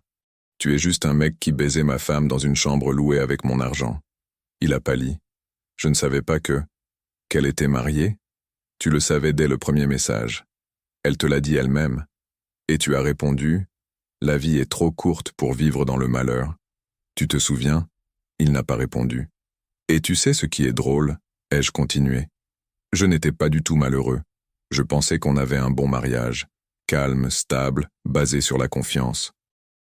Tu es juste un mec qui baisait ma femme dans une chambre louée avec mon argent. Il a pâli. Je ne savais pas qu'elle était mariée. Tu le savais dès le premier message. Elle te l'a dit elle-même. Et tu as répondu, la vie est trop courte pour vivre dans le malheur. Tu te souviens? Il n'a pas répondu. Et tu sais ce qui est drôle, ai-je continué. Je n'étais pas du tout malheureux. Je pensais qu'on avait un bon mariage, calme, stable, basé sur la confiance.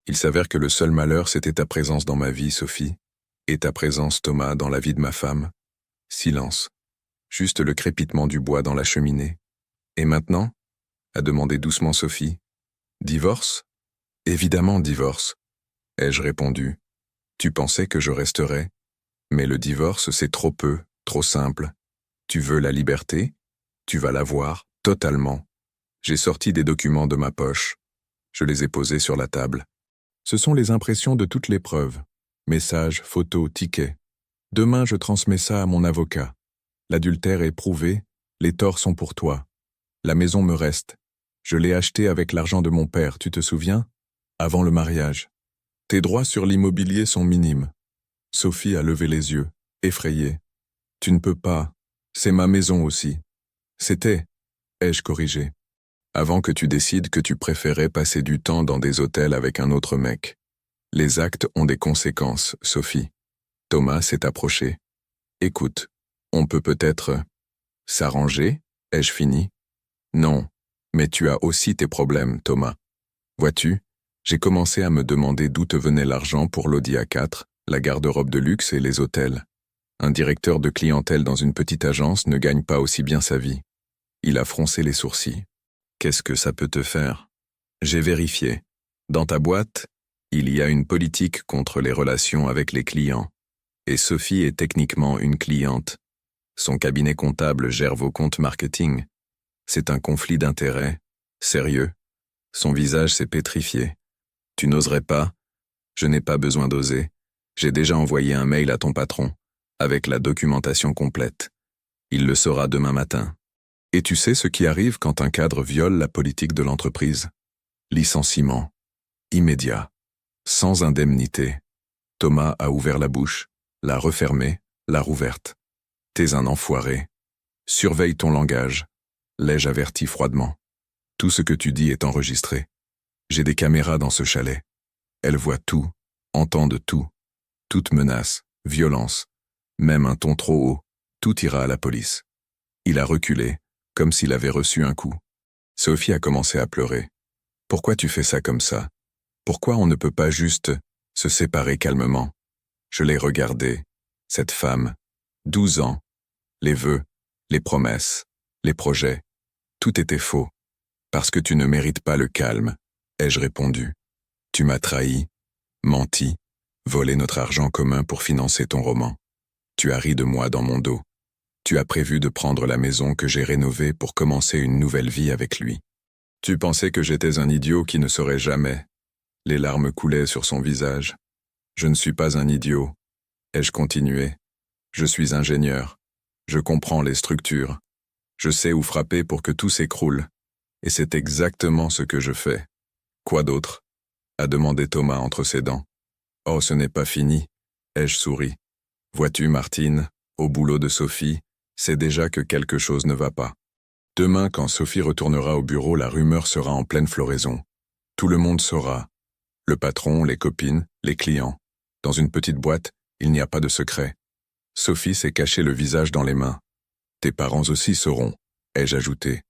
Il s'avère que le seul malheur, c'était ta présence dans ma vie, Sophie, et ta présence, Thomas, dans la vie de ma femme. Silence. Juste le crépitement du bois dans la cheminée. Et maintenant? A demandé doucement Sophie. Divorce? Évidemment, divorce. Ai-je répondu. Tu pensais que je resterais? Mais le divorce, c'est trop peu, trop simple. Tu veux la liberté? Tu vas l'avoir, totalement. J'ai sorti des documents de ma poche. Je les ai posés sur la table. Ce sont les impressions de toutes les preuves. Messages, photos, tickets. Demain, je transmets ça à mon avocat. L'adultère est prouvé, les torts sont pour toi. La maison me reste. Je l'ai achetée avec l'argent de mon père, tu te souviens? Avant le mariage. Tes droits sur l'immobilier sont minimes. Sophie a levé les yeux, effrayée. Tu ne peux pas. C'est ma maison aussi. C'était, ai-je corrigé. Avant que tu décides que tu préférais passer du temps dans des hôtels avec un autre mec. Les actes ont des conséquences, Sophie. Thomas s'est approché. Écoute, on peut peut-être s'arranger, ai-je fini? Non, mais tu as aussi tes problèmes, Thomas. Vois-tu, j'ai commencé à me demander d'où te venait l'argent pour l'Audi A4, la garde-robe de luxe et les hôtels. Un directeur de clientèle dans une petite agence ne gagne pas aussi bien sa vie. Il a froncé les sourcils. Qu'est-ce que ça peut te faire? J'ai vérifié. Dans ta boîte, il y a une politique contre les relations avec les clients. Et Sophie est techniquement une cliente. Son cabinet comptable gère vos comptes marketing. C'est un conflit d'intérêts. Sérieux. Son visage s'est pétrifié. Tu n'oserais pas? Je n'ai pas besoin d'oser. J'ai déjà envoyé un mail à ton patron, avec la documentation complète. Il le saura demain matin. Et tu sais ce qui arrive quand un cadre viole la politique de l'entreprise? Licenciement. Immédiat. Sans indemnité. Thomas a ouvert la bouche, l'a refermée, l'a rouverte. T'es un enfoiré. Surveille ton langage. L'ai-je averti froidement. Tout ce que tu dis est enregistré. J'ai des caméras dans ce chalet. Elles voient tout, entendent tout. Toute menace, violence, même un ton trop haut, tout ira à la police. Il a reculé, comme s'il avait reçu un coup. Sophie a commencé à pleurer. Pourquoi tu fais ça comme ça? Pourquoi on ne peut pas juste se séparer calmement? Je l'ai regardée, cette femme. 12 ans. Les vœux, les promesses, les projets. Tout était faux. Parce que tu ne mérites pas le calme, ai-je répondu. Tu m'as trahi, menti, volé notre argent commun pour financer ton roman. Tu as ri de moi dans mon dos. Tu as prévu de prendre la maison que j'ai rénovée pour commencer une nouvelle vie avec lui. Tu pensais que j'étais un idiot qui ne saurait jamais. Les larmes coulaient sur son visage. Je ne suis pas un idiot. Ai-je continué? Je suis ingénieur. Je comprends les structures. Je sais où frapper pour que tout s'écroule. Et c'est exactement ce que je fais. Quoi d'autre? A demandé Thomas entre ses dents. Oh, ce n'est pas fini. Ai-je souri. Vois-tu, Martine, au boulot de Sophie, c'est déjà que quelque chose ne va pas. Demain, quand Sophie retournera au bureau, la rumeur sera en pleine floraison. Tout le monde saura. Le patron, les copines, les clients. Dans une petite boîte, il n'y a pas de secret. Sophie s'est caché le visage dans les mains. Tes parents aussi sauront, ai-je ajouté.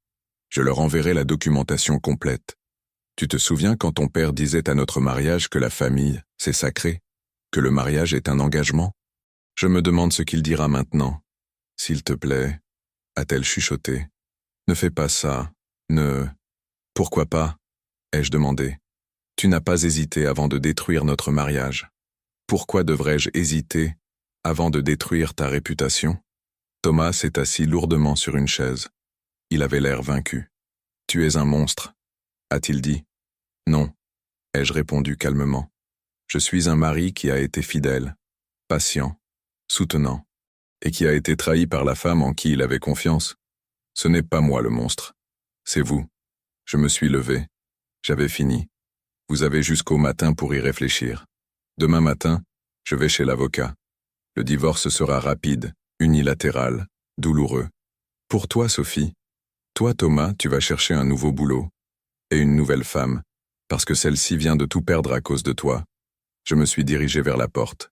Je leur enverrai la documentation complète. Tu te souviens quand ton père disait à notre mariage que la famille, c'est sacré, que le mariage est un engagement? Je me demande ce qu'il dira maintenant. S'il te plaît, a-t-elle chuchoté. Ne fais pas ça, ne... Pourquoi pas? Ai-je demandé. Tu n'as pas hésité avant de détruire notre mariage. Pourquoi devrais-je hésiter avant de détruire ta réputation? Thomas s'est assis lourdement sur une chaise. Il avait l'air vaincu. Tu es un monstre, a-t-il dit. Non, ai-je répondu calmement. Je suis un mari qui a été fidèle, patient, soutenant, et qui a été trahi par la femme en qui il avait confiance. Ce n'est pas moi le monstre, c'est vous. Je me suis levé. J'avais fini. Vous avez jusqu'au matin pour y réfléchir. Demain matin, je vais chez l'avocat. Le divorce sera rapide, unilatéral, douloureux. Pour toi, Sophie. Toi, Thomas, tu vas chercher un nouveau boulot. Et une nouvelle femme, parce que celle-ci vient de tout perdre à cause de toi. Je me suis dirigé vers la porte.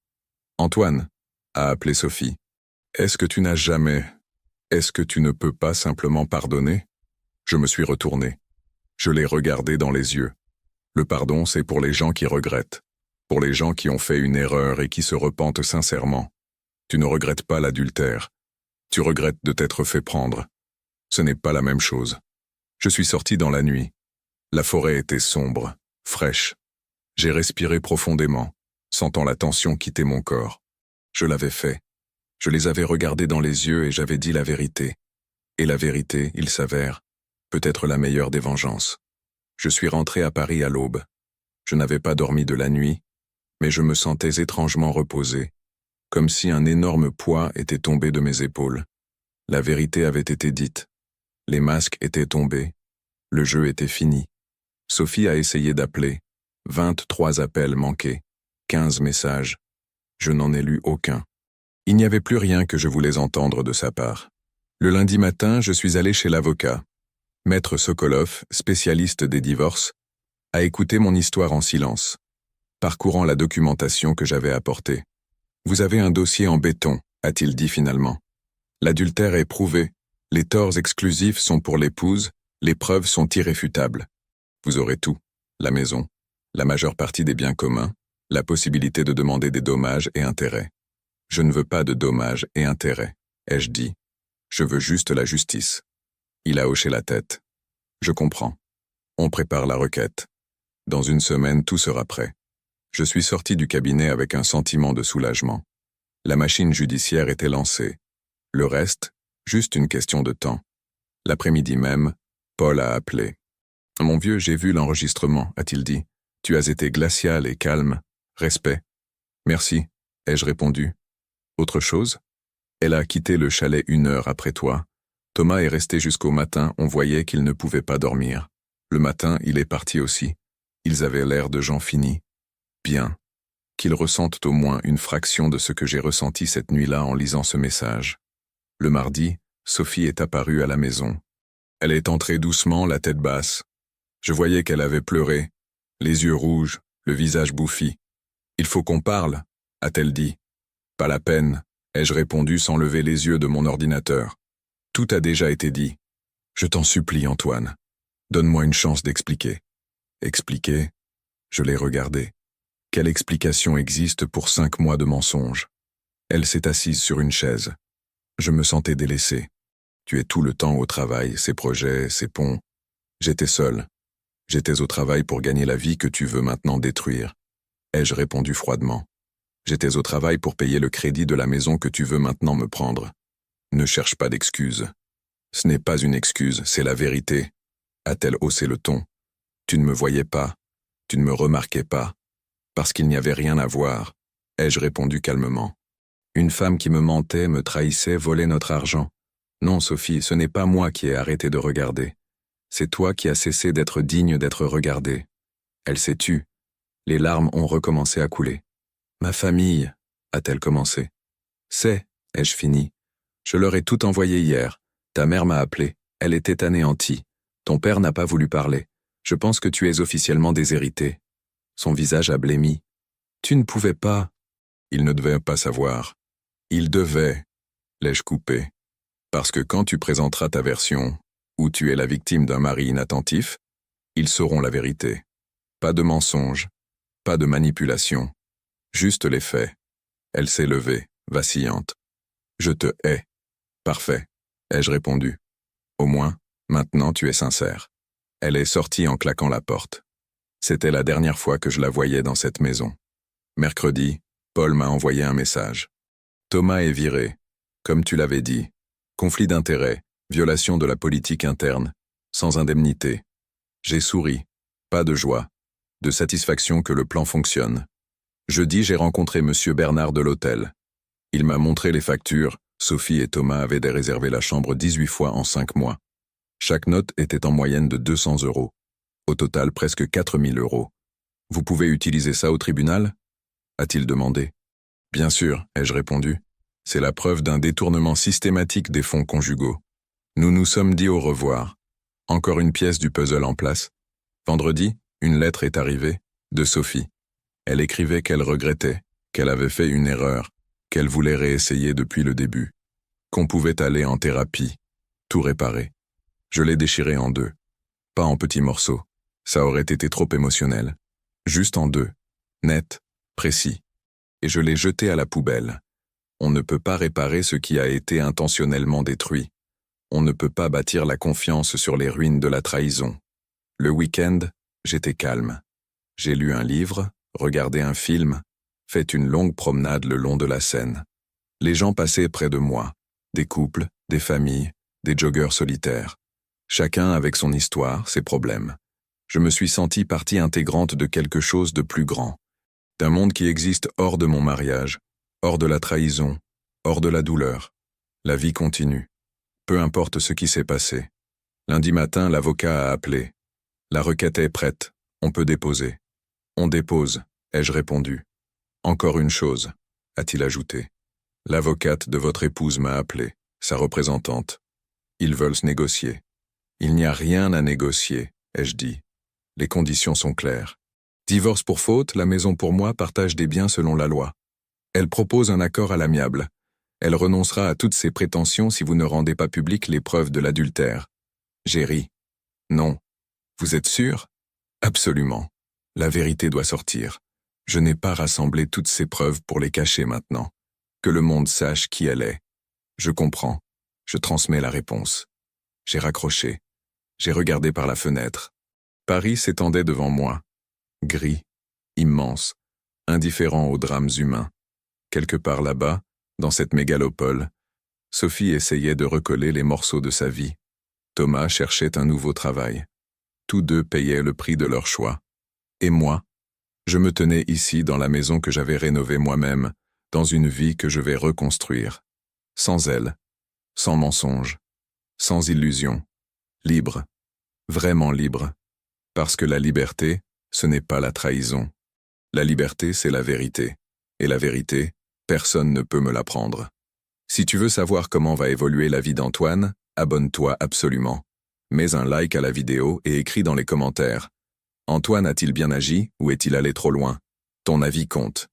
Antoine, a appelé Sophie. Est-ce que tu n'as jamais... Est-ce que tu ne peux pas simplement pardonner? Je me suis retourné. Je l'ai regardé dans les yeux. Le pardon, c'est pour les gens qui regrettent. Pour les gens qui ont fait une erreur et qui se repentent sincèrement. Tu ne regrettes pas l'adultère. Tu regrettes de t'être fait prendre. Ce n'est pas la même chose. Je suis sorti dans la nuit. La forêt était sombre, fraîche. J'ai respiré profondément, sentant la tension quitter mon corps. Je l'avais fait. Je les avais regardés dans les yeux et j'avais dit la vérité. Et la vérité, il s'avère, peut être la meilleure des vengeances. Je suis rentré à Paris à l'aube. Je n'avais pas dormi de la nuit, mais je me sentais étrangement reposé, comme si un énorme poids était tombé de mes épaules. La vérité avait été dite. Les masques étaient tombés. Le jeu était fini. Sophie a essayé d'appeler. 23 appels manqués. 15 messages. Je n'en ai lu aucun. Il n'y avait plus rien que je voulais entendre de sa part. Le lundi matin, je suis allé chez l'avocat. Maître Sokolov, spécialiste des divorces, a écouté mon histoire en silence, parcourant la documentation que j'avais apportée. Vous avez un dossier en béton, a-t-il dit finalement. L'adultère est prouvé, les torts exclusifs sont pour l'épouse, les preuves sont irréfutables. Vous aurez tout, la maison, la majeure partie des biens communs, la possibilité de demander des dommages et intérêts. Je ne veux pas de dommages et intérêts, ai-je dit. Je veux juste la justice. Il a hoché la tête. Je comprends. On prépare la requête. Dans une semaine, tout sera prêt. Je suis sorti du cabinet avec un sentiment de soulagement. La machine judiciaire était lancée. Le reste, juste une question de temps. L'après-midi même, Paul a appelé. « Mon vieux, j'ai vu l'enregistrement, a-t-il dit. Tu as été glacial et calme. Respect. »« Merci, ai-je répondu. »« Autre chose ? » ?»« Elle a quitté le chalet 1 heure après toi. Thomas est resté jusqu'au matin, on voyait qu'il ne pouvait pas dormir. Le matin, il est parti aussi. Ils avaient l'air de gens finis. Bien. Qu'ils ressentent au moins une fraction de ce que j'ai ressenti cette nuit-là en lisant ce message. Le mardi, Sophie est apparue à la maison. Elle est entrée doucement, la tête basse. Je voyais qu'elle avait pleuré, les yeux rouges, le visage bouffi. « Il faut qu'on parle », a-t-elle dit. « Pas la peine », ai-je répondu sans lever les yeux de mon ordinateur. « Tout a déjà été dit. Je t'en supplie, Antoine. Donne-moi une chance d'expliquer. » Expliquer ? Je l'ai regardée. Quelle explication existe pour 5 mois de mensonges ? Elle s'est assise sur une chaise. Je me sentais délaissé. Tu es tout le temps au travail, ces projets, ces ponts. J'étais seul. J'étais au travail pour gagner la vie que tu veux maintenant détruire. Ai-je répondu froidement. J'étais au travail pour payer le crédit de la maison que tu veux maintenant me prendre. Ne cherche pas d'excuses. Ce n'est pas une excuse, c'est la vérité. A-t-elle haussé le ton? Tu ne me voyais pas. Tu ne me remarquais pas. Parce qu'il n'y avait rien à voir. Ai-je répondu calmement. Une femme qui me mentait, me trahissait, volait notre argent. Non, Sophie, ce n'est pas moi qui ai arrêté de regarder. C'est toi qui as cessé d'être digne d'être regardée. Elle s'est tue. Les larmes ont recommencé à couler. Ma famille, a-t-elle commencé. C'est, ai-je fini. Je leur ai tout envoyé hier. Ta mère m'a appelé. Elle était anéantie. Ton père n'a pas voulu parler. Je pense que tu es officiellement déshéritée. Son visage a blêmi. Tu ne pouvais pas. Il ne devait pas savoir. Il devait, l'ai-je coupé. Parce que quand tu présenteras ta version, où tu es la victime d'un mari inattentif, ils sauront la vérité. Pas de mensonge, pas de manipulation, juste les faits. Elle s'est levée, vacillante. Je te hais. Parfait, ai-je répondu. Au moins, maintenant tu es sincère. Elle est sortie en claquant la porte. C'était la dernière fois que je la voyais dans cette maison. Mercredi, Paul m'a envoyé un message. Thomas est viré, comme tu l'avais dit. Conflit d'intérêts, violation de la politique interne, sans indemnité. J'ai souri, pas de joie, de satisfaction que le plan fonctionne. Jeudi, j'ai rencontré M. Bernard de l'hôtel. Il m'a montré les factures, Sophie et Thomas avaient réservé la chambre 18 fois en 5 mois. Chaque note était en moyenne de 200 €. Au total, presque 4 000 €. Vous pouvez utiliser ça au tribunal ? A-t-il demandé. Bien sûr, ai-je répondu. C'est la preuve d'un détournement systématique des fonds conjugaux. Nous nous sommes dit au revoir. Encore une pièce du puzzle en place. Vendredi, une lettre est arrivée, de Sophie. Elle écrivait qu'elle regrettait, qu'elle avait fait une erreur, qu'elle voulait réessayer depuis le début, qu'on pouvait aller en thérapie, tout réparer. Je l'ai déchiré en 2. Pas en petits morceaux, ça aurait été trop émotionnel. Juste en 2, net, précis. Et je l'ai jeté à la poubelle. On ne peut pas réparer ce qui a été intentionnellement détruit. On ne peut pas bâtir la confiance sur les ruines de la trahison. Le week-end, j'étais calme. J'ai lu un livre, regardé un film, fait une longue promenade le long de la Seine. Les gens passaient près de moi, des couples, des familles, des joggeurs solitaires. Chacun avec son histoire, ses problèmes. Je me suis senti partie intégrante de quelque chose de plus grand, d'un monde qui existe hors de mon mariage, hors de la trahison, hors de la douleur. La vie continue. Peu importe ce qui s'est passé. Lundi matin, l'avocat a appelé. La requête est prête, on peut déposer. On dépose, ai-je répondu. Encore une chose, a-t-il ajouté. L'avocate de votre épouse m'a appelé, sa représentante. Ils veulent se négocier. Il n'y a rien à négocier, ai-je dit. Les conditions sont claires. Divorce pour faute, la maison pour moi, partage des biens selon la loi. Elle propose un accord à l'amiable. Elle renoncera à toutes ses prétentions si vous ne rendez pas publiques les preuves de l'adultère. J'ai ri. Non. Vous êtes sûr? Absolument. La vérité doit sortir. Je n'ai pas rassemblé toutes ces preuves pour les cacher maintenant. Que le monde sache qui elle est. Je comprends. Je transmets la réponse. J'ai raccroché. J'ai regardé par la fenêtre. Paris s'étendait devant moi. Gris, immense, indifférent aux drames humains. Quelque part là-bas, dans cette mégalopole, Sophie essayait de recoller les morceaux de sa vie. Thomas cherchait un nouveau travail. Tous deux payaient le prix de leur choix. Et moi, je me tenais ici dans la maison que j'avais rénovée moi-même, dans une vie que je vais reconstruire. Sans elle, sans mensonge, sans illusion, libre, vraiment libre. Parce que la liberté, ce n'est pas la trahison. La liberté, c'est la vérité. Et la vérité, personne ne peut me l'apprendre. Si tu veux savoir comment va évoluer la vie d'Antoine, abonne-toi absolument. Mets un like à la vidéo et écris dans les commentaires. Antoine a-t-il bien agi ou est-il allé trop loin? Ton avis compte.